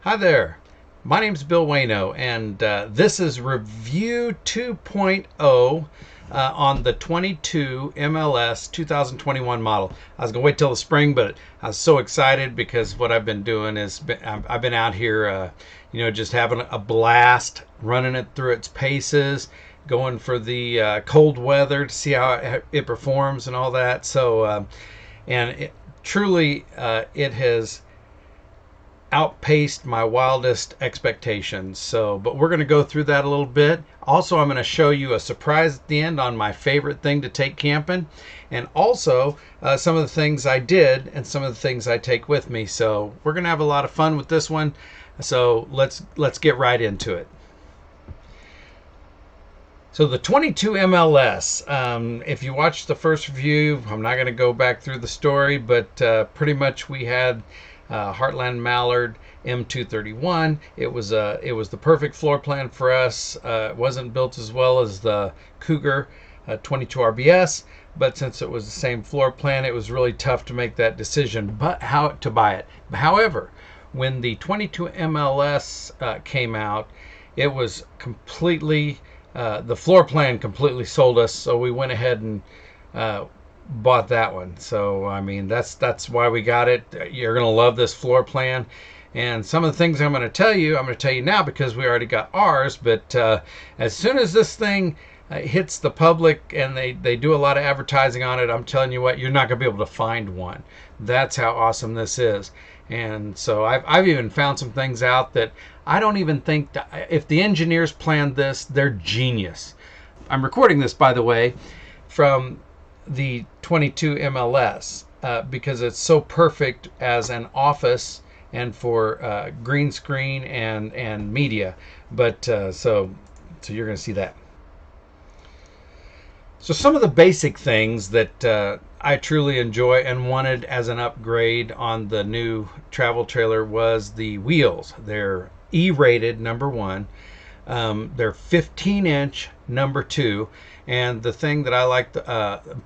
Hi there, my name's Bill Wano, and this is review 2.0 on the 22 MLS 2021 model. I was going to wait till the spring, but I was so excited because what I've been doing is I've been out here, just having a blast, running it through its paces, going for the cold weather to see how it performs and all that. So, truly, it has outpaced my wildest expectations. So, but we're going to go through that a little bit. Also, I'm going to show you a surprise at the end on my favorite thing to take camping, and also some of the things I did and some of the things I take with me. So we're going to have a lot of fun with this one. So let's get right into it. So the 22 MLS, if you watched the first review, I'm not going to go back through the story, but pretty much we had Heartland Mallard M231. It was the perfect floor plan for us. It wasn't built as well as the Cougar 22 RBS, but since it was the same floor plan, it was really tough to make that decision. But how to buy it. However, when the 22 MLS came out, it was completely the floor plan completely sold us. So we went ahead and bought that one. So I mean, that's why we got it. You're gonna love this floor plan, and some of the things I'm going to tell you now because we already got ours. But as soon as this thing hits the public and they do a lot of advertising on it, I'm telling you what, you're not going to be able to find one. That's how awesome this is. And so I've even found some things out that I don't even think that if the engineers planned this, they're genius. I'm recording this, by the way, from the 22 MLS because it's so perfect as an office and for green screen and media. But so you're going to see that. So some of the basic things that I truly enjoy and wanted as an upgrade on the new travel trailer was the wheels. They're E-rated #1. They're 15-inch #2. And the thing that I like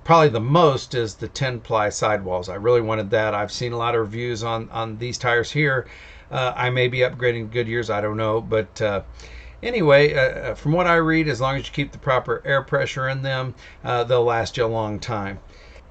probably the most is the 10-ply sidewalls. I really wanted that. I've seen a lot of reviews on these tires here. I may be upgrading Goodyears, I don't know. But anyway, from what I read, as long as you keep the proper air pressure in them, they'll last you a long time.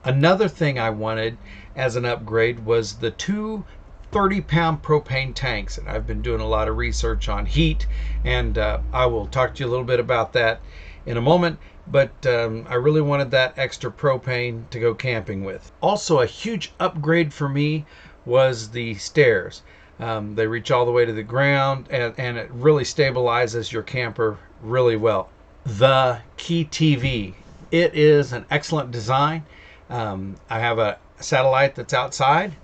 Another thing I wanted as an upgrade was the two 30-pound propane tanks. And I've been doing a lot of research on heat, and I will talk to you a little bit about that in a moment. But I really wanted that extra propane to go camping with. Also, a huge upgrade for me was the stairs. They reach all the way to the ground, and it really stabilizes your camper really well. The Key TV. It is an excellent design. I have a satellite that's outside,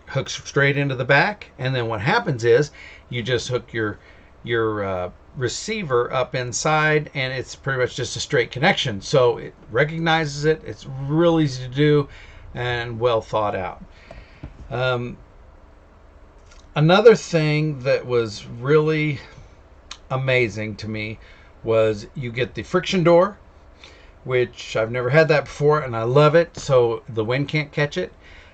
hooks straight into the back, and then what happens is you just hook your receiver up inside, and it's pretty much just a straight connection. So it recognizes it. It's really easy to do and well thought out. Another thing that was really amazing to me was you get the friction door, which I've never had that before, and I love it. So the wind can't catch it.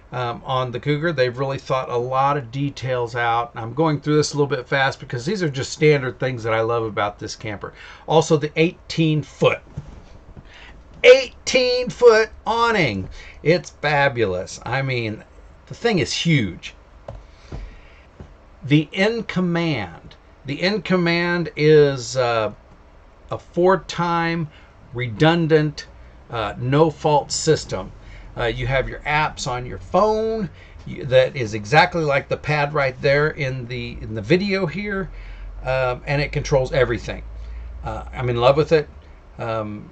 On the Cougar, they've really thought a lot of details out. I'm going through this a little bit fast because these are just standard things that I love about this camper. Also, the 18-foot awning. It's fabulous. I mean, the thing is huge. The In Command. The In Command is a 4-time redundant no-fault system. You have your apps on your phone. That is exactly like the pad right there in the video here, and it controls everything. I'm in love with it.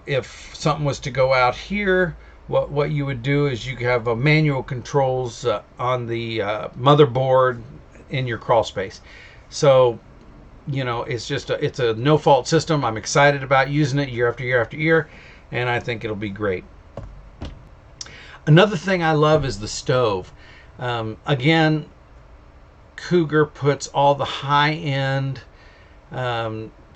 If something was to go out here, what you would do is you have a manual controls on the motherboard in your crawl space. So it's a no-fault system. I'm excited about using it year after year after year, and I think it'll be great. Another thing I love is the stove. Again, Cougar puts all the high-end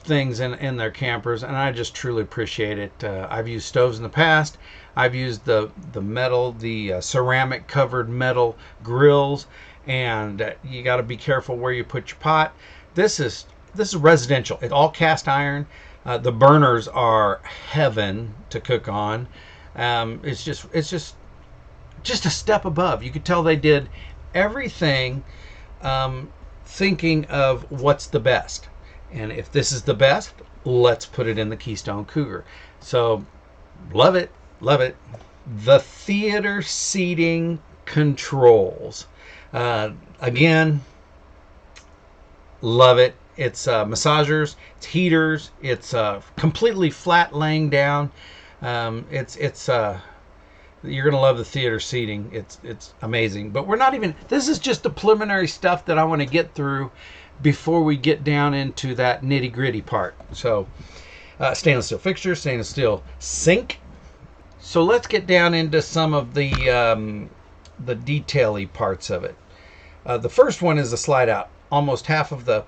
things in their campers, and I just truly appreciate it. I've used stoves in the past. I've used the metal, the ceramic covered metal grills, and you got to be careful where you put your pot. This is residential. It's all cast iron. The burners are heaven to cook on. It's just a step above. You could tell they did everything thinking of what's the best. And if this is the best, let's put it in the Keystone Cougar. So, love it, love it. The theater seating controls. Again, love it. It's massagers, it's heaters, it's completely flat laying down. You're gonna love the theater seating. It's amazing. But we're not even. This is just the preliminary stuff that I want to get through before we get down into that nitty gritty part. So, stainless steel fixture, stainless steel sink. So let's get down into some of the detail-y parts of it. The first one is the slide out. Almost half of the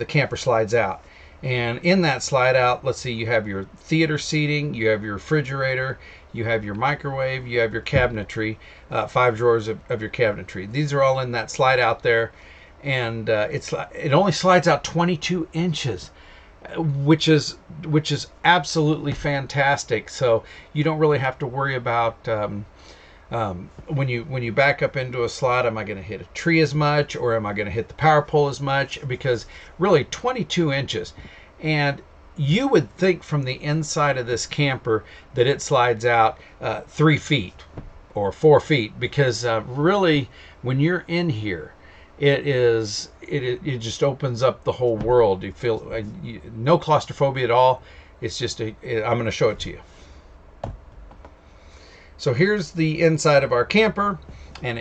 camper slides out, and in that slide out, let's see, you have your theater seating, you have your refrigerator, you have your microwave, you have your cabinetry, 5 drawers of your cabinetry. These are all in that slide out there, and it only slides out 22 inches, which is absolutely fantastic. So you don't really have to worry about when you back up into a slot, am I going to hit a tree as much, or am I going to hit the power pole as much? Because really 22 inches. And you would think from the inside of this camper that it slides out 3 feet or 4 feet, because really when you're in here, it just opens up the whole world. You feel no claustrophobia at all. It's just I'm going to show it to you. So here's the inside of our camper, and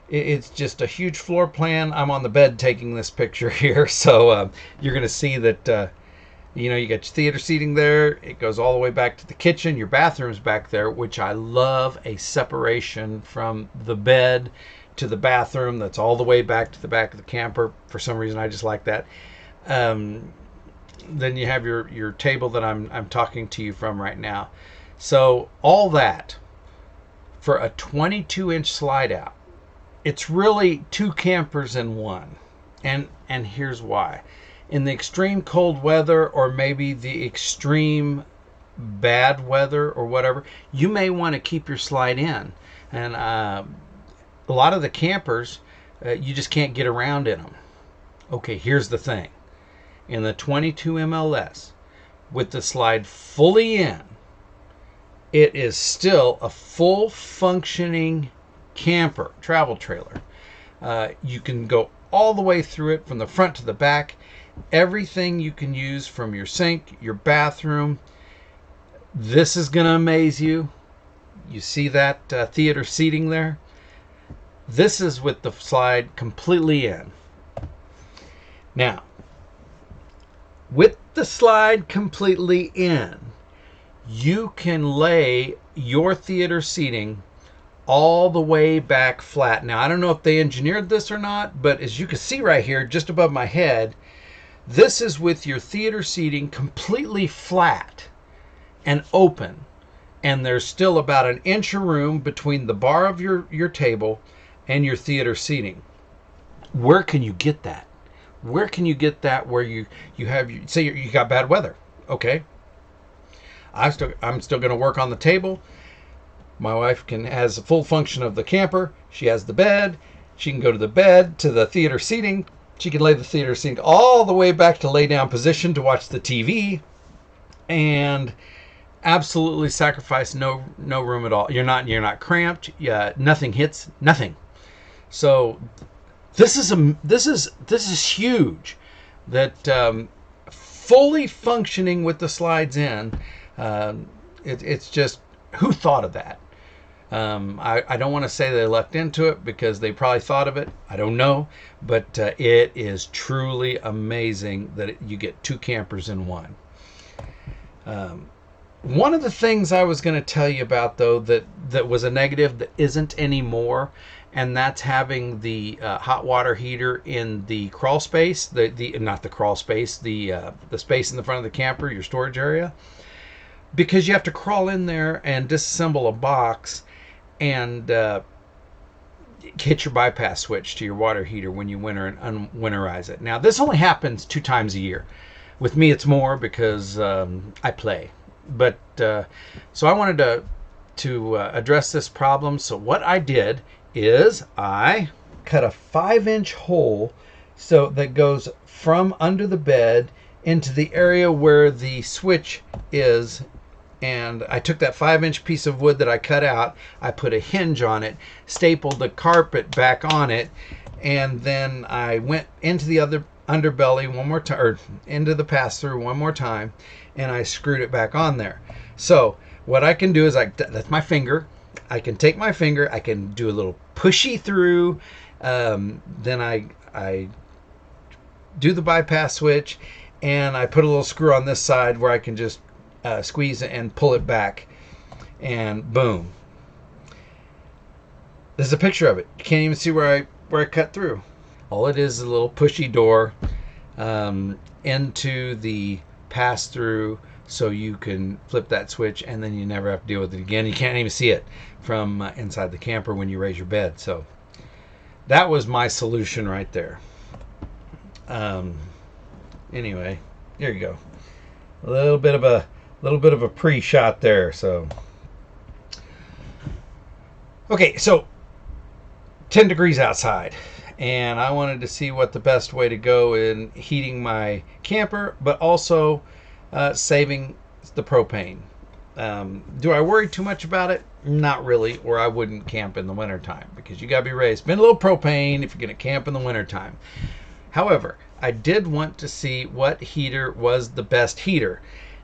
it's just a huge floor plan. I'm on the bed taking this picture here, so you're going to see that, you got your theater seating there. It goes all the way back to the kitchen. Your bathroom's back there, which I love, a separation from the bed to the bathroom that's all the way back to the back of the camper. For some reason, I just like that. Then you have your table that I'm talking to you from right now. So all that for a 22-inch slide out. It's really 2 campers in one. And here's why. In the extreme cold weather, or maybe the extreme bad weather or whatever, you may want to keep your slide in. And a lot of the campers, you just can't get around in them. Okay, here's the thing. In the 22 MLS, with the slide fully in, it is still a full functioning camper, travel trailer. You can go all the way through it from the front to the back. Everything you can use, from your sink, your bathroom. This is going to amaze you. You see that theater seating there? This is with the slide completely in. Now, with the slide completely in, you can lay your theater seating all the way back flat. Now, I don't know if they engineered this or not, but as you can see right here, just above my head, this is with your theater seating completely flat and open. And there's still about 1 inch of room between the bar of your table and your theater seating. Where can you get that? Where can you get that where you have, say you got bad weather? Okay. I'm still going to work on the table. My wife has a full function of the camper. She has the bed. She can go to the bed, to the theater seating. She can lay the theater seating all the way back to lay down position to watch the TV, and absolutely sacrifice no room at all. You're not cramped. Nothing hits nothing. So this is huge. That fully functioning with the slides in. It's just, who thought of that? I don't want to say they lucked into it, because they probably thought of it. I don't know, but it is truly amazing that you get 2 campers in one. One of the things I was going to tell you about, though, that was a negative that isn't anymore, and that's having the hot water heater in the crawl space, not the crawl space, the space in the front of the camper, your storage area. Because you have to crawl in there and disassemble a box, and hit your bypass switch to your water heater when you winter and unwinterize it. Now, this only happens 2 times a year. With me, it's more because I play. But so I wanted to address this problem. So what I did is I cut a 5-inch hole so that goes from under the bed into the area where the switch is. And I took that 5-inch piece of wood that I cut out, I put a hinge on it, stapled the carpet back on it, and then I went into the other underbelly one more time, or into the pass-through one more time, and I screwed it back on there. So what I can do is, that's my finger. I can take my finger, I can do a little pushy through, then I do the bypass switch, and I put a little screw on this side where I can just squeeze it and pull it back, and boom. There's a picture of it. You can't even see where I cut through. All it is a little pushy door into the pass-through, so you can flip that switch, and then you never have to deal with it again. You can't even see it from inside the camper when you raise your bed. So that was my solution right there. Anyway, there you go. A little bit of a pre-shot there. So okay, so 10 degrees outside, and I wanted to see what the best way to go in heating my camper, but also saving the propane. Do I worry too much about it? Not really, or I wouldn't camp in the wintertime, because you gotta be ready to spend a little propane if you're gonna camp in the wintertime. However, I did want to see what heater was the best heater,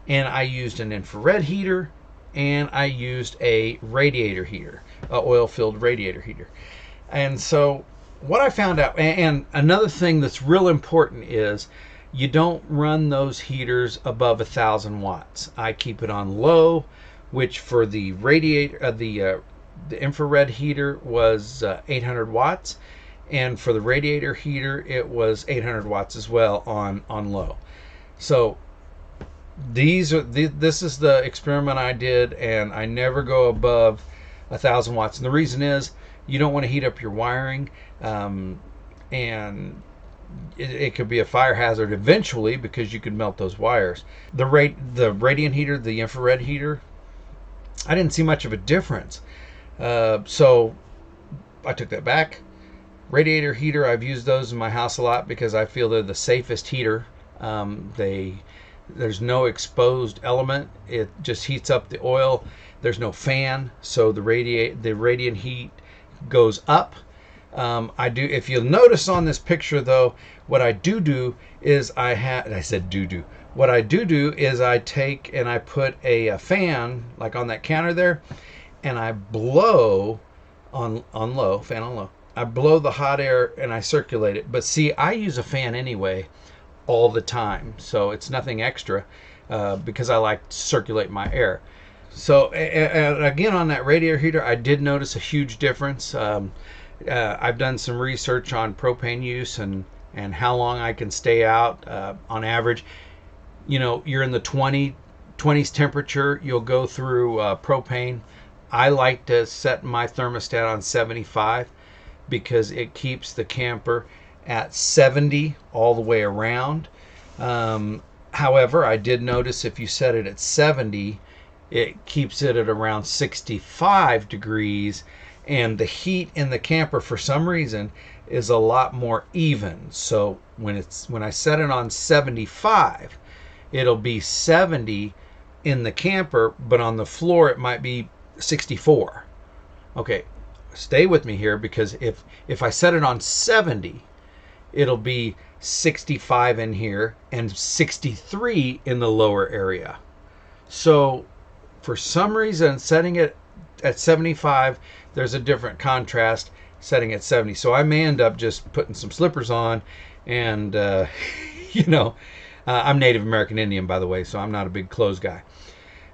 and I used an infrared heater, and I used a radiator heater, oil-filled radiator heater. And so what I found out, and another thing that's real important, is you don't run those heaters above 1,000 watts. I keep it on low, which for the radiator, the infrared heater was 800 watts, and for the radiator heater it was 800 watts as well on low. So this is the experiment I did, and I never go above 1,000 watts. And the reason is you don't want to heat up your wiring, and it could be a fire hazard eventually, because you could melt those wires. The radiant heater, the infrared heater, I didn't see much of a difference. So I took that back. Radiator heater, I've used those in my house a lot because I feel they're the safest heater. There's no exposed element. It just heats up the oil. There's no fan, so the radiant heat goes up. If you'll notice on this picture though, what I do is what I do is I take and I put a fan like on that counter there, and I blow on low, fan on low. I blow the hot air and I circulate it. But see, I use a fan anyway all the time, so it's nothing extra, because I like to circulate my air. So and again, on that radiator heater, I did notice a huge difference. I've done some research on propane use and how long I can stay out. On average, you're in the 20s temperature, you'll go through propane. I like to set my thermostat on 75 because it keeps the camper at 70 all the way around. However, I did notice if you set it at 70, it keeps it at around 65 degrees, and the heat in the camper for some reason is a lot more even. So when I set it on 75, it'll be 70 in the camper, but on the floor it might be 64. Okay, stay with me here, because if I set it on 70, it'll be 65 in here and 63 in the lower area. So for some reason, setting it at 75, there's a different contrast setting at 70. So I may end up just putting some slippers on, and I'm Native American Indian, by the way, so I'm not a big clothes guy.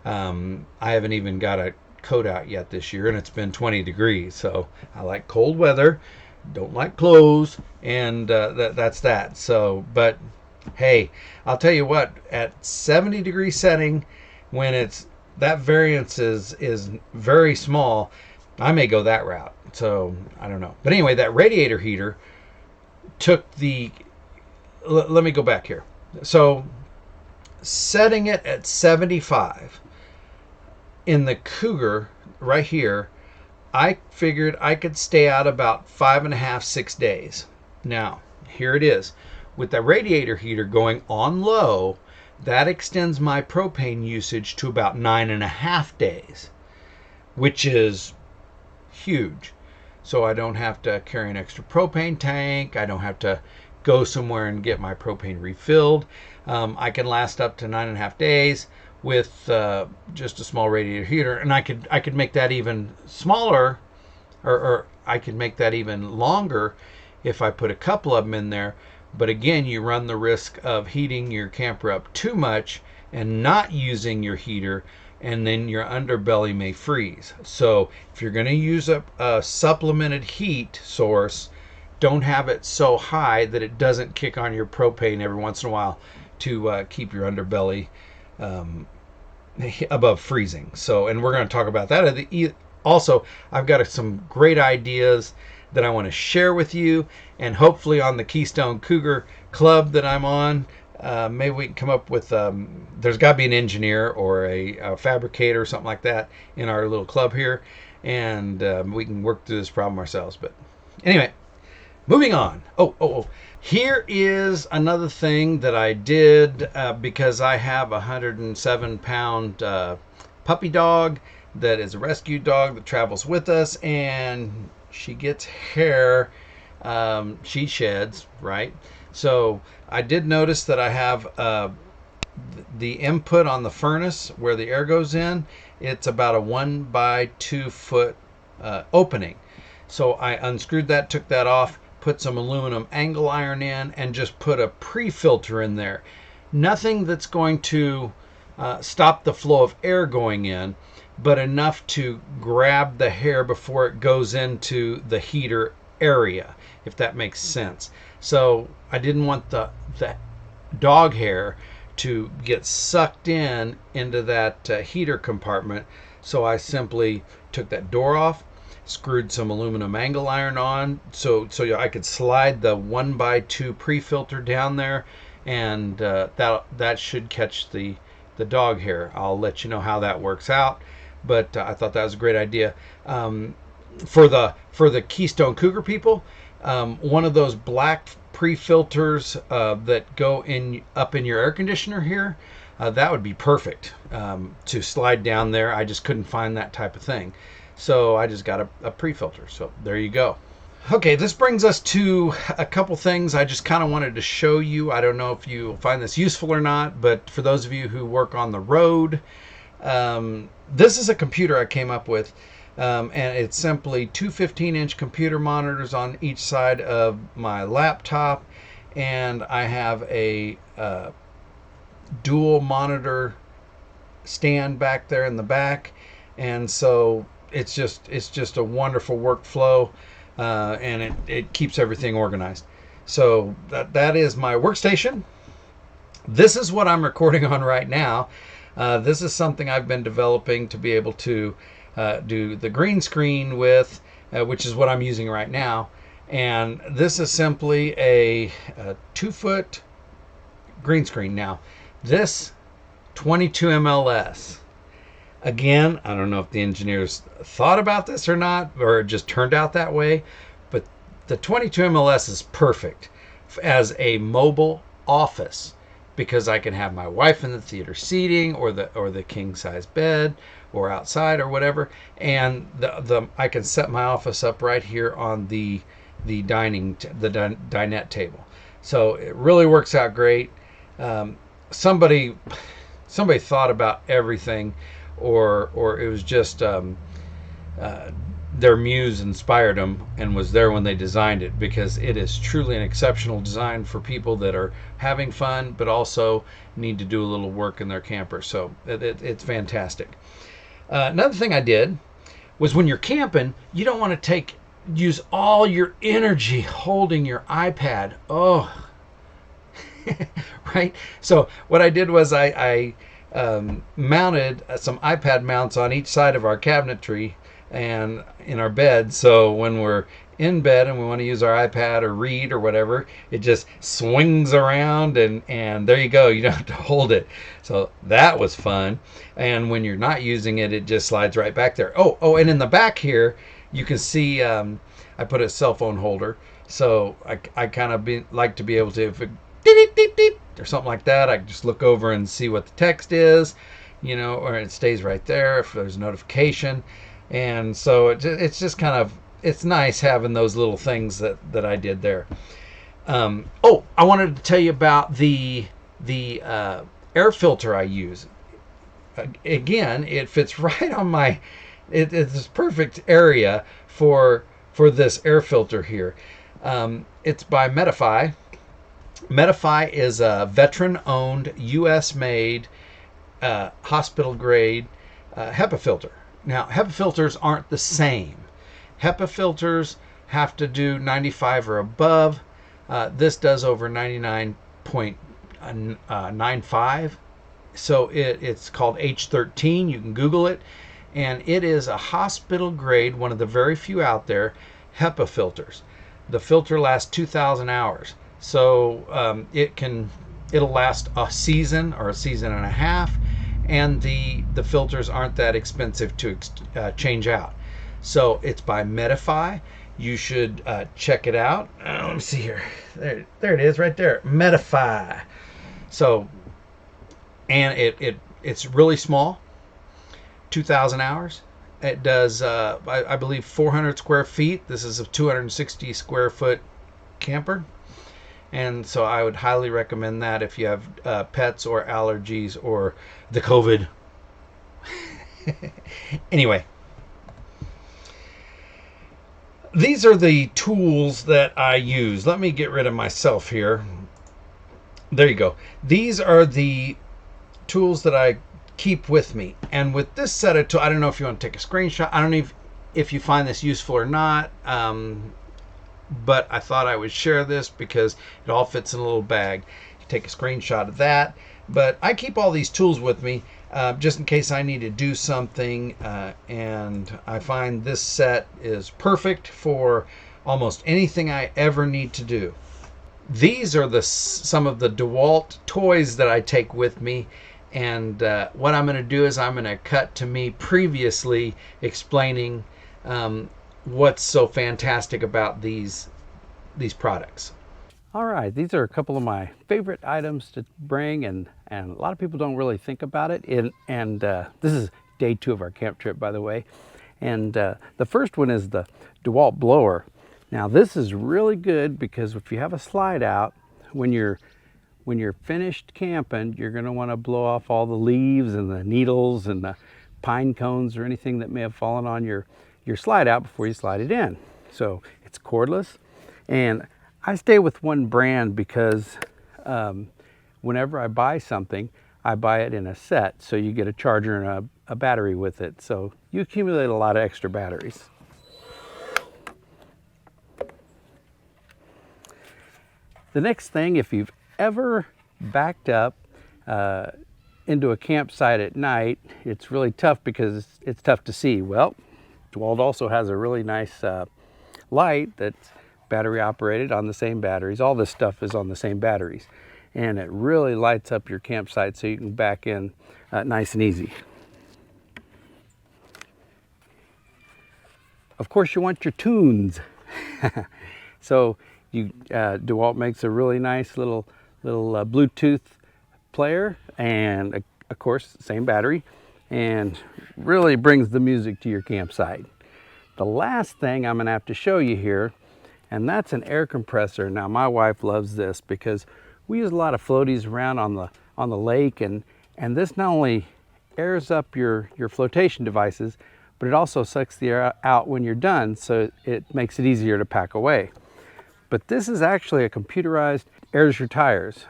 I haven't even got a coat out yet this year, and it's been 20 degrees, so I like cold weather, don't like clothes, and that's that. So, but hey, I'll tell you what, at 70 degree setting, when that variance is very small, I may go that route. So I don't know. But anyway, that radiator heater took the, let me go back here. So setting it at 75 in the Cougar right here, I figured I could stay out about 5.5, 6 days. Now, here it is. With the radiator heater going on low, that extends my propane usage to about 9.5 days, which is huge. So I don't have to carry an extra propane tank. I don't have to go somewhere and get my propane refilled. I can last up to 9.5 days with just a small radiator heater, and I could make that even smaller, or I could make that even longer if I put a couple of them in there. But again, you run the risk of heating your camper up too much and not using your heater, and then your underbelly may freeze. So if you're going to use a supplemented heat source, don't have it so high that it doesn't kick on your propane every once in a while to keep your underbelly above freezing. So, and we're going to talk about that. Also, I've got some great ideas that I want to share with you, and hopefully on the Keystone Cougar Club that I'm on, maybe we can come up with, there's got to be an engineer or a fabricator or something like that in our little club here, and we can work through this problem ourselves. But anyway, moving on. Oh. Here is another thing that I did because I have a 107-pound puppy dog that is a rescue dog that travels with us, and she gets hair. She sheds, right? So I did notice that I have the input on the furnace where the air goes in. It's about a 1 by 2 foot opening. So I unscrewed that, took that off, put some aluminum angle iron in, and just put a pre-filter in there. Nothing that's going to stop the flow of air going in, but enough to grab the hair before it goes into the heater area, if that makes sense. So I didn't want the dog hair to get sucked into that heater compartment. So I simply took that door off, screwed some aluminum angle iron on so I could slide the 1 by 2 pre-filter down there, and that should catch the dog hair. I'll let you know how that works out, but I thought that was a great idea. For the Keystone Cougar people, one of those black pre-filters that go up in your air conditioner here, that would be perfect to slide down there. I just couldn't find that type of thing, so I just got a pre-filter. So there you go. Okay, this brings us to a couple things I just kind of wanted to show you. I don't know if you find this useful or not, but for those of you who work on the road, this is a computer I came up with, and it's simply two 15-inch computer monitors on each side of my laptop, and I have a dual monitor stand back there in the back, and so it's just a wonderful workflow, and it keeps everything organized. So that is my workstation. This is what I'm recording on right now. This is something I've been developing to be able to do the green screen with, which is what I'm using right now. And this is simply a 2-foot green screen. Now, this 22 MLS. Again, I don't know if the engineers thought about this or not, or it just turned out that way, but the 22 MLS is perfect as a mobile office, because I can have my wife in the theater seating, or the king size bed, or outside, or whatever, and I can set my office up right here on the dinette table. So it really works out great. Somebody thought about everything, or it was just their muse inspired them and was there when they designed it, because it is truly an exceptional design for people that are having fun but also need to do a little work in their camper. So it's fantastic. Another thing I did was, when you're camping, you don't want to use all your energy holding your iPad. Oh, right? So what I did was I mounted some iPad mounts on each side of our cabinetry and in our bed. So when we're in bed and we want to use our iPad or read or whatever, it just swings around, and there you go. You don't have to hold it. So that was fun. And when you're not using it, it just slides right back there. Oh, and in the back here, you can see I put a cell phone holder. So I kind of like to be able to, if it deep, deep, deep, or something like that, I can just look over and see what the text is, or it stays right there if there's a notification. And so it's just kind of, it's nice having those little things that I did there. I wanted to tell you about the air filter I use. Again, it fits right on my, it's this perfect area for this air filter here. It's by Medify. Medify is a veteran-owned, U.S.-made, hospital-grade HEPA filter. Now, HEPA filters aren't the same. HEPA filters have to do 95 or above. This does over 99.95. So it's called H13. You can Google it. And it is a hospital-grade, one of the very few out there, HEPA filters. The filter lasts 2,000 hours. So it'll last a season or a season and a half, and the filters aren't that expensive to change out. So it's by Medify. You should check it out. Let me see here. There it is right there. Medify. So, and it's really small. 2,000 hours. It does, I believe, 400 square feet. This is a 260 square foot camper. And so I would highly recommend that if you have pets or allergies or the COVID. Anyway, these are the tools that I use. Let me get rid of myself here. There you go. These are the tools that I keep with me. And with this set of tools, I don't know if you want to take a screenshot. I don't know if you find this useful or not. But I thought I would share this because it all fits in a little bag. You take a screenshot of that. But I keep all these tools with me just in case I need to do something. And I find this set is perfect for almost anything I ever need to do. These are some of the DeWalt toys that I take with me. And what I'm going to do is I'm going to cut to me previously explaining what's so fantastic about these products. All right, these are a couple of my favorite items to bring, and a lot of people don't really think about it. And this is day 2 of our camp trip, by the way. And the first one is the DeWalt blower. Now this is really good because if you have a slide out, when you're finished camping, you're going to want to blow off all the leaves and the needles and the pine cones or anything that may have fallen on your slide out before you slide it in. So it's cordless, and I stay with one brand because whenever I buy something, I buy it in a set, so you get a charger and a battery with it, so you accumulate a lot of extra batteries. The next thing, if you've ever backed up into a campsite at night, it's really tough because it's tough to see. Well, DeWalt also has a really nice light that's battery operated on the same batteries. All this stuff is on the same batteries, and it really lights up your campsite so you can back in nice and easy. Of course, you want your tunes. So DeWalt makes a really nice little Bluetooth player, and of course same battery, and really brings the music to your campsite. The last thing I'm going to have to show you here, and that's an air compressor. Now my wife loves this because we use a lot of floaties around on the lake, and this not only airs up your flotation devices, but it also sucks the air out when you're done, so it makes it easier to pack away. But this is actually a computerized airs your tires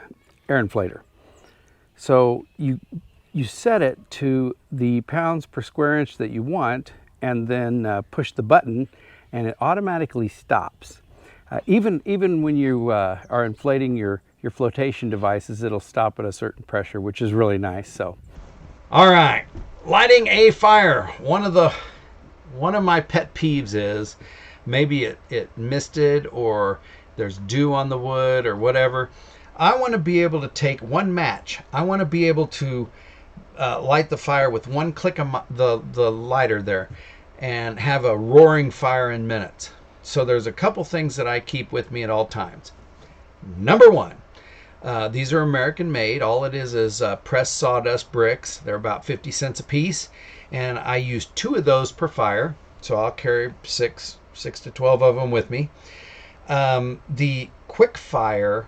air inflator. So you set it to the pounds per square inch that you want, and then push the button, and it automatically stops. Even when you are inflating your flotation devices, it'll stop at a certain pressure, which is really nice. So, all right, lighting a fire. One of the one of my pet peeves is maybe it misted or there's dew on the wood or whatever. I want to be able to take one match. I want to be able to light the fire with one click of the lighter there and have a roaring fire in minutes. So there's a couple things that I keep with me at all times. Number one, these are American made. All it is pressed sawdust bricks. They're about 50 cents a piece, and I use 2 of those per fire. So I'll carry 6 to 12 of them with me. The quick fire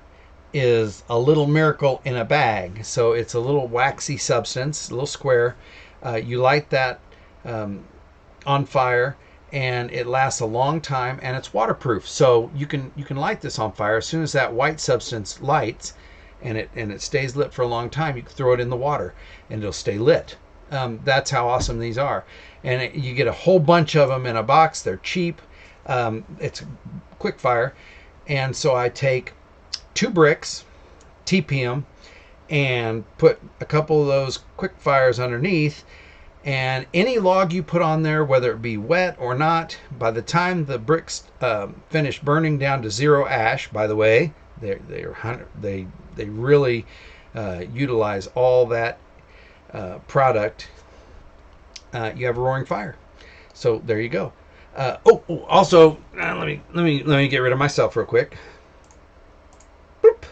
is a little miracle in a bag. So it's a little waxy substance, a little square. You light that on fire, and it lasts a long time, and it's waterproof. So you can light this on fire. As soon as that white substance lights, and it stays lit for a long time, you can throw it in the water, and it'll stay lit. That's how awesome these are. And you get a whole bunch of them in a box. They're cheap. It's quick fire, and so I take 2 bricks, TP them, and put a couple of those quick fires underneath. And any log you put on there, whether it be wet or not, by the time the bricks finish burning down to 0 ash, by the way, they really utilize all that product. You have a roaring fire. So there you go. Also, let me get rid of myself real quick. Boop.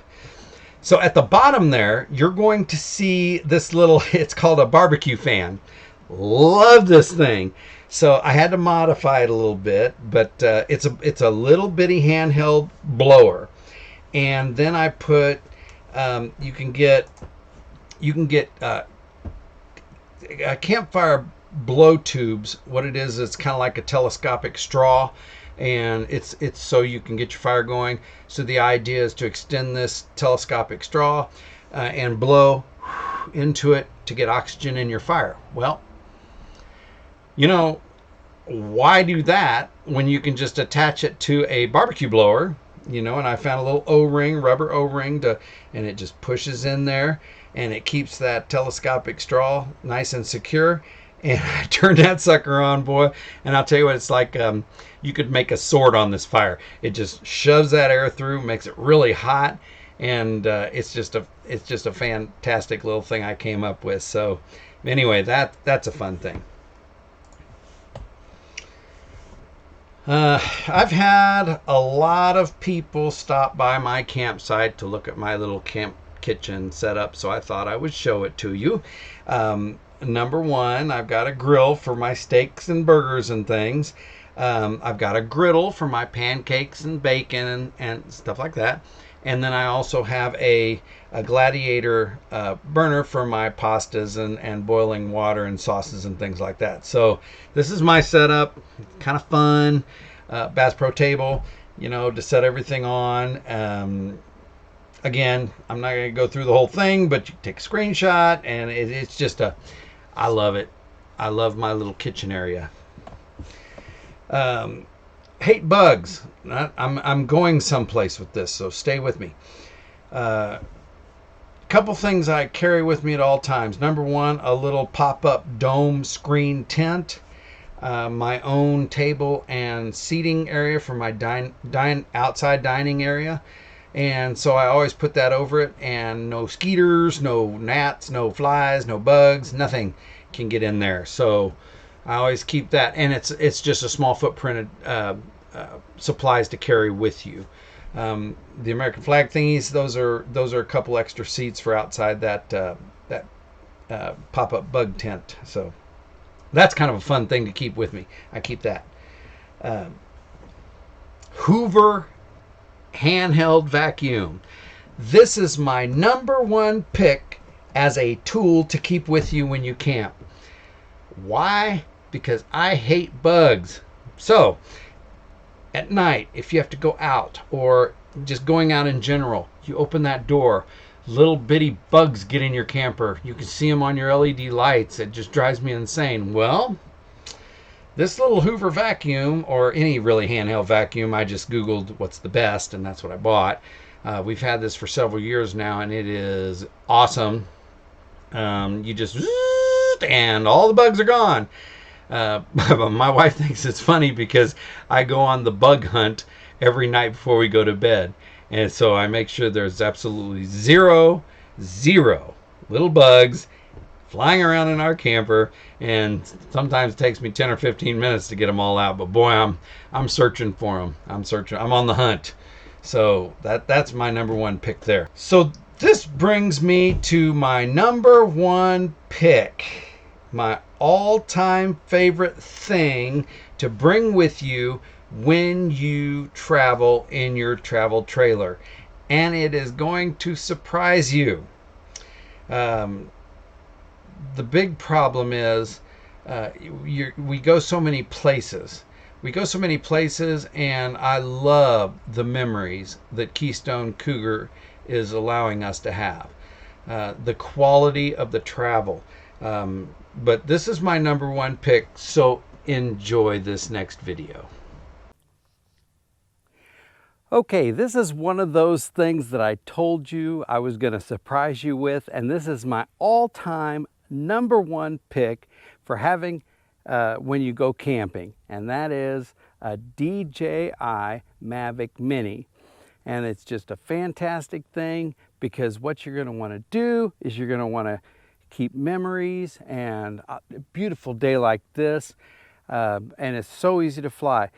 So at the bottom there, you're going to see this little. It's called a barbecue fan. Love this thing. So I had to modify it a little bit, but it's a little bitty handheld blower. And then I put you can get campfire blow tubes. What it is, it's kind of like a telescopic straw, and it's so you can get your fire going. So the idea is to extend this telescopic straw and blow into it to get oxygen in your fire. Well, you know, why do that when you can just attach it to a barbecue blower? You know, and I found a little O-ring, rubber O-ring, and it just pushes in there, and it keeps that telescopic straw nice and secure. And I turned that sucker on, boy, and I'll tell you what, it's like you could make a sword on this fire. It just shoves that air through, makes it really hot, and it's just a fantastic little thing I came up with. So anyway, that's a fun thing. I've had a lot of people stop by my campsite to look at my little camp kitchen setup, so I thought I would show it to you. Number one, I've got a grill for my steaks and burgers and things. I've got a griddle for my pancakes and bacon and stuff like that. And then I also have a Gladiator burner for my pastas and boiling water and sauces and things like that. So this is my setup. Kind of fun. Bass Pro table, you know, to set everything on. Again, I'm not going to go through the whole thing, but you take a screenshot, and it's just I love it. I love my little kitchen area. Hate bugs. I'm going someplace with this, so stay with me. Couple things I carry with me at all times. Number one, a little pop-up dome screen tent. My own table and seating area for my outside dining area. And so I always put that over it, and no skeeters, no gnats, no flies, no bugs, nothing can get in there. So I always keep that, and it's just a small footprint supplies to carry with you. The American flag thingies, those are a couple extra seats for outside that pop-up bug tent. So that's kind of a fun thing to keep with me. I keep that. Hoover handheld vacuum. This is my number one pick as a tool to keep with you when you camp. Why? Because I hate bugs. So at night, if you have to go out, or just going out in general, you open that door, little bitty bugs get in your camper. You can see them on your LED lights. It just drives me insane. Well, this little Hoover vacuum, or any really handheld vacuum, I just Googled what's the best, and that's what I bought. We've had this for several years now, and it is awesome. You just, and all the bugs are gone. My wife thinks it's funny because I go on the bug hunt every night before we go to bed. And so I make sure there's absolutely zero little bugs flying around in our camper, and sometimes it takes me 10 or 15 minutes to get them all out. But boy, I'm searching for them. I'm on the hunt. So that's my number one pick there. So this brings me to my number one pick, my all-time favorite thing to bring with you when you travel in your travel trailer. And it is going to surprise you. The big problem is we go so many places. And I love the memories that Keystone Cougar is allowing us to have. The quality of the travel. But this is my number one pick, so enjoy this next video. Okay, this is one of those things that I told you I was going to surprise you with, and this is my all-time number one pick for having when you go camping, and that is a DJI Mavic Mini. And it's just a fantastic thing because what you're going to want to do is you're going to want to keep memories, and a beautiful day like this, and it's so easy to fly.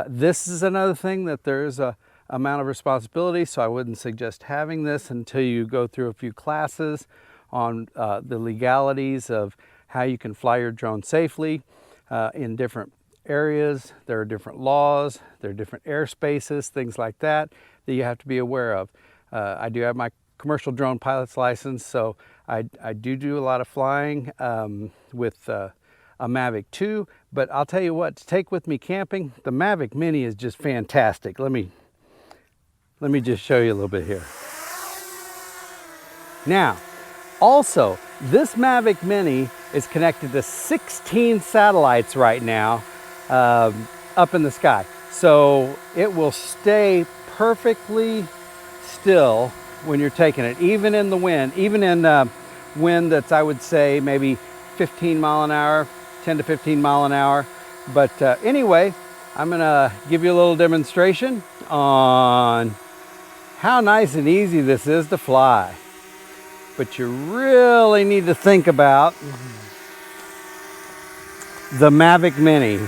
This is another thing that there's a amount of responsibility, so I wouldn't suggest having this until you go through a few classes on the legalities of how you can fly your drone safely in different areas. There are different laws, there are different airspaces, things like that you have to be aware of. I do have my commercial drone pilot's license, so I do a lot of flying with a Mavic 2, but I'll tell you what, to take with me camping, the Mavic Mini is just fantastic. Let me just show you a little bit here. Now, also, this Mavic Mini is connected to 16 satellites right now up in the sky. So it will stay perfectly still when you're taking it, even in the wind, even in wind that's, I would say, maybe 15 mile an hour, 10 to 15 mile an hour. But anyway, I'm gonna give you a little demonstration on how nice and easy this is to fly. But you really need to think about the Mavic Mini.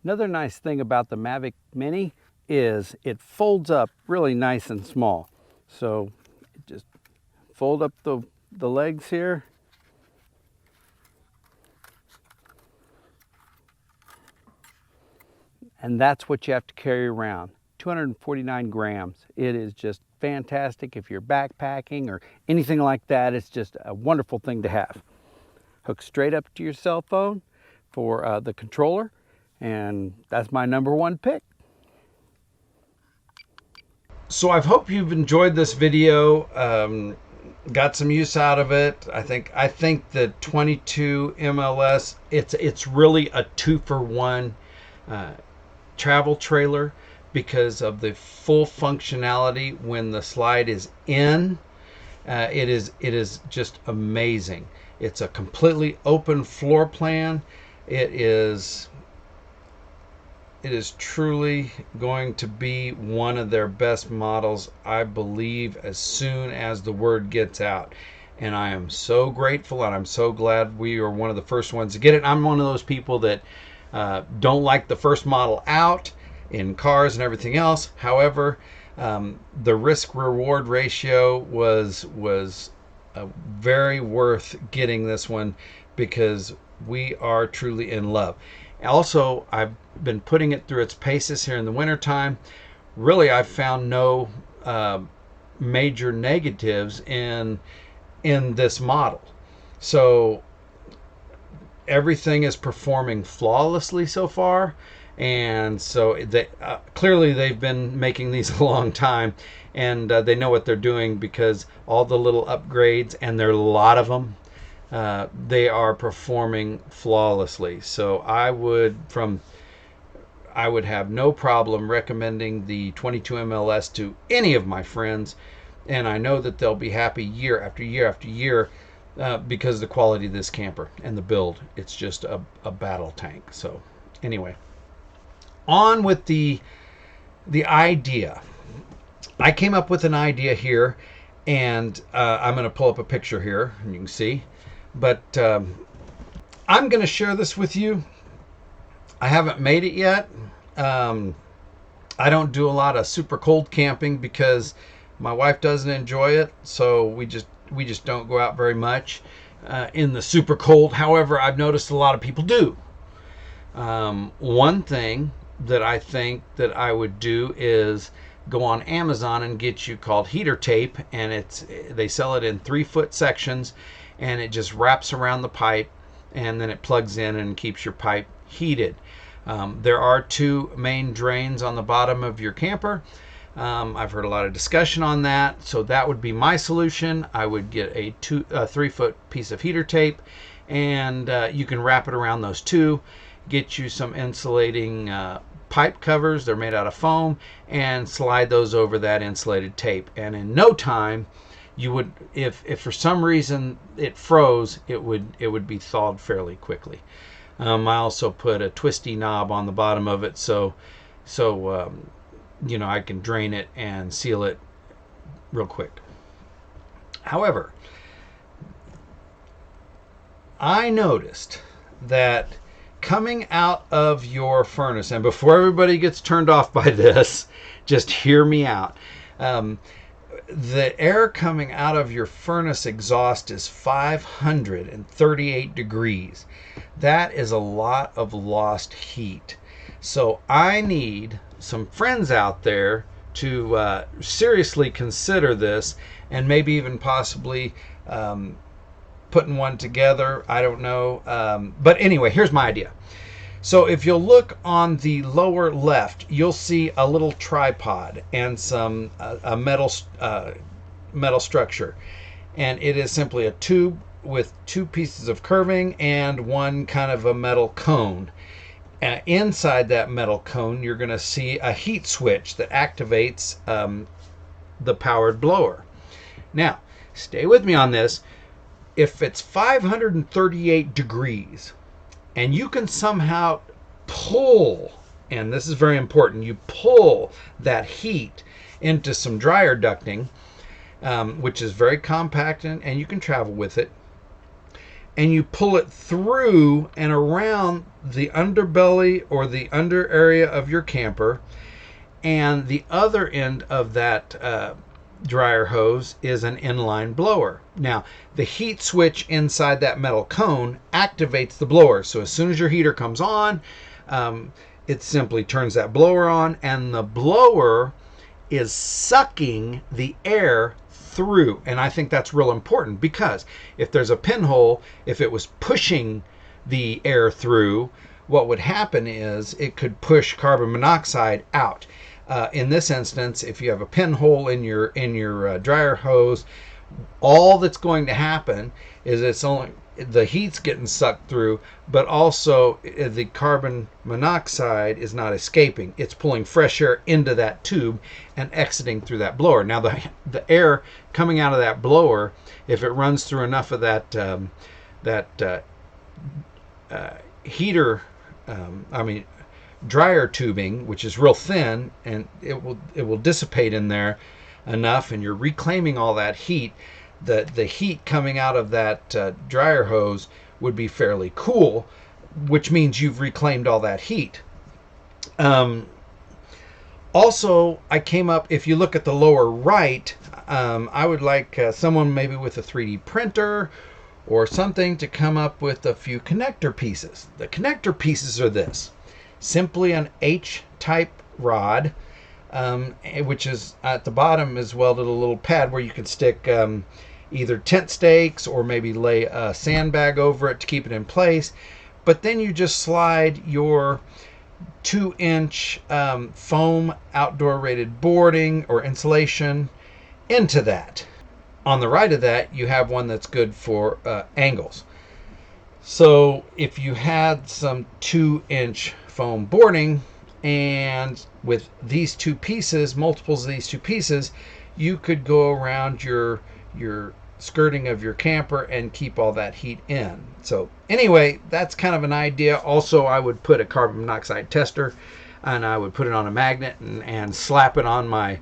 Another nice thing about the Mavic Mini is it folds up really nice and small. So just fold up the legs here. And that's what you have to carry around. 249 grams. It is just fantastic if you're backpacking or anything like that. It's just a wonderful thing to have. Hook straight up to your cell phone for the controller. And that's my number one pick. So I hope you've enjoyed this video, got some use out of it. I think the 22 MLS, it's really a 2-for-1 travel trailer because of the full functionality when the slide is in. It is just amazing. It's a completely open floor plan. It is truly going to be one of their best models, I believe, as soon as the word gets out. and I am so grateful, and I'm so glad we are one of the first ones to get it. I'm one of those people that don't like the first model out in cars and everything else. However, the risk-reward ratio was very worth getting this one, because we are truly in love. Also, I've been putting it through its paces here in the wintertime. Really, I've found no major negatives in this model. So everything is performing flawlessly so far, and so clearly they've been making these a long time, and they know what they're doing, because all the little upgrades, and there are a lot of them, they are performing flawlessly. So I would have no problem recommending the 22 MLS to any of my friends, and I know that they'll be happy year after year after year, because of the quality of this camper and the build. It's just a battle tank. So anyway, on with the idea. I came up with an idea here, and I'm going to pull up a picture here, and you can see. But I'm going to share this with you. I haven't made it yet. I don't do a lot of super cold camping because my wife doesn't enjoy it, so we just don't go out very much in the super cold. However, I've noticed a lot of people do. One thing that I think that I would do is go on Amazon and get you called heater tape, and they sell it in 3-foot sections, and it just wraps around the pipe, and then it plugs in and keeps your pipe heated. There are 2 main drains on the bottom of your camper. I've heard a lot of discussion on that, so that would be my solution. I would get a 3-foot piece of heater tape, and you can wrap it around those 2. Get you some insulating pipe covers. They're made out of foam, and slide those over that insulated tape. And in no time, you would, if for some reason it froze, it would be thawed fairly quickly. I also put a twisty knob on the bottom of it, so I can drain it and seal it real quick. However, I noticed that coming out of your furnace, and before everybody gets turned off by this, just hear me out. The air coming out of your furnace exhaust is 538 degrees. That is a lot of lost heat. So I need some friends out there to seriously consider this, and maybe even possibly putting one together. I don't know. But anyway, here's my idea. So if you'll look on the lower left, you'll see a little tripod and some a metal structure, and it is simply a tube with 2 pieces of curving and 1 kind of a metal cone. Inside that metal cone, you're going to see a heat switch that activates the powered blower. Now, stay with me on this. If it's 538 degrees, and you can somehow pull, and this is very important, you pull that heat into some dryer ducting, which is very compact, and you can travel with it, and you pull it through and around the underbelly or the under area of your camper, and the other end of that dryer hose is an inline blower. Now, the heat switch inside that metal cone activates the blower. So as soon as your heater comes on, it simply turns that blower on, and the blower is sucking the air through. And I think that's real important, because if there's a pinhole, if it was pushing the air through, what would happen is it could push carbon monoxide out. In this instance, if you have a pinhole in your dryer hose, all that's going to happen is the heat's getting sucked through, but also the carbon monoxide is not escaping. It's pulling fresh air into that tube and exiting through that blower. Now, the air coming out of that blower, if it runs through enough of that dryer tubing, which is real thin, and it will dissipate in there enough, and you're reclaiming all that heat, the heat coming out of that dryer hose would be fairly cool, which means you've reclaimed all that heat. Also, I came up, if you look at the lower right, I would like someone maybe with a 3D printer or something to come up with a few connector pieces. The connector pieces are this: simply an H-type rod, which is at the bottom is welded a little pad where you can stick either tent stakes or maybe lay a sandbag over it to keep it in place. But then you just slide your 2-inch foam outdoor rated boarding or insulation into that. On the right of that, you have one that's good for angles. So if you had some 2-inch foam boarding, and with these two pieces, multiples of these two pieces, you could go around your skirting of your camper and keep all that heat in. So anyway, that's kind of an idea. Also, I would put a carbon monoxide tester, and I would put it on a magnet and slap it on my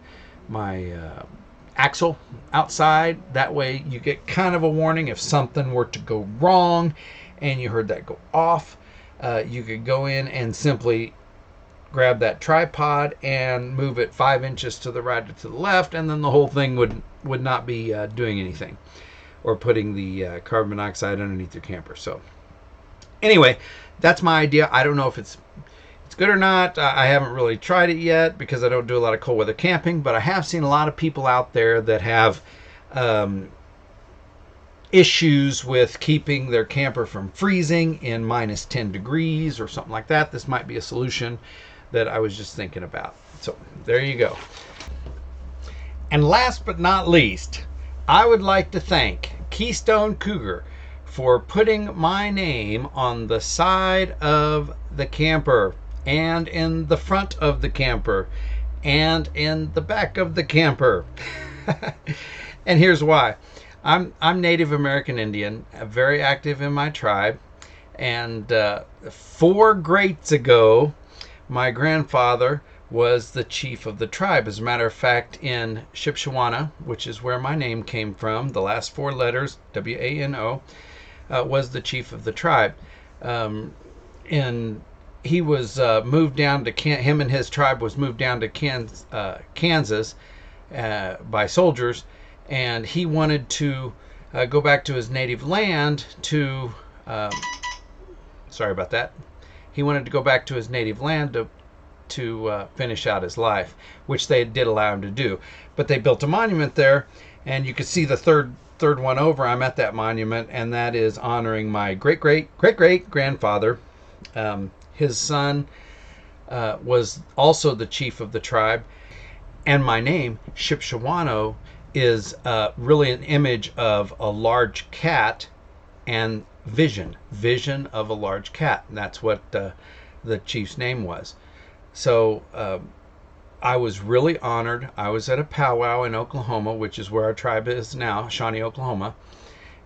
axle outside. That way you get kind of a warning if something were to go wrong and you heard that go off. You could go in and simply grab that tripod and move it 5 inches to the right or to the left, and then the whole thing would not be doing anything or putting the carbon monoxide underneath your camper. So anyway, that's my idea. I don't know if it's good or not. I haven't really tried it yet because I don't do a lot of cold weather camping, but I have seen a lot of people out there that have issues with keeping their camper from freezing in minus 10 degrees or something like that. This might be a solution that I was just thinking about. So there you go. And last but not least, I would like to thank Keystone Cougar for putting my name on the side of the camper and in the front of the camper and in the back of the camper. And here's why. I'm Native American Indian, very active in my tribe, and 4 greats ago, my grandfather was the chief of the tribe. As a matter of fact, in Shipshewana, which is where my name came from, the last 4 letters, W-A-N-O, was the chief of the tribe. And he was moved down to him and his tribe was moved down to Kansas by soldiers, and he wanted to go back to his native land to sorry about that. He wanted to go back to his native land to finish out his life, which they did allow him to do. But they built a monument there, and you can see the third one over. I'm at that monument, and that is honoring my great grandfather. His son was also the chief of the tribe, and my name, Shipshawano, is really an image of a large cat and vision of a large cat. And that's what the chief's name was. So I was really honored. I was at a powwow in Oklahoma, which is where our tribe is now, Shawnee, Oklahoma.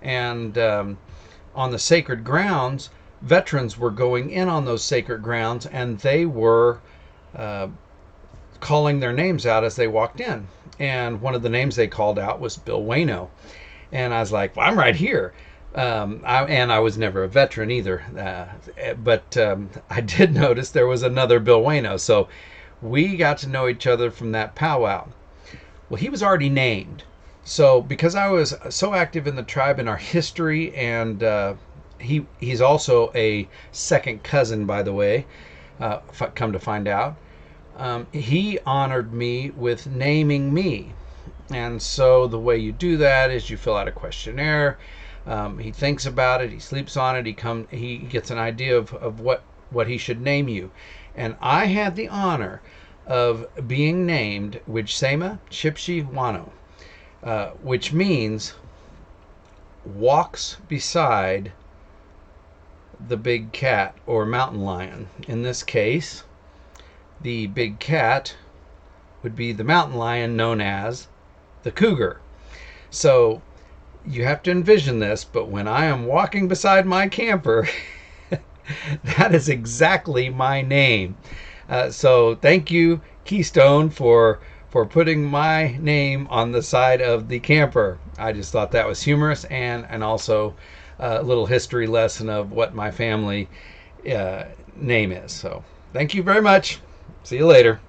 And on the sacred grounds, veterans were going in on those sacred grounds, and they were calling their names out as they walked in. And one of the names they called out was Bill Wano. And I was like, well, I'm right here. I was never a veteran either. But I did notice there was another Bill Wano. So we got to know each other from that powwow. Well, he was already named. So because I was so active in the tribe and our history, and he's also a second cousin, by the way, come to find out, he honored me with naming me. And so the way you do that is you fill out a questionnaire. He thinks about it, he sleeps on it, he gets an idea of what he should name you. And I had the honor of being named Wijsema Shipshi Wano, which means walks beside the big cat or mountain lion. In this case, the big cat would be the mountain lion known as the cougar. So you have to envision this, but when I am walking beside my camper, that is exactly my name. So thank you, Keystone, for for putting my name on the side of the camper. I just thought that was humorous, and also a little history lesson of what my family name is. So thank you very much. See you later.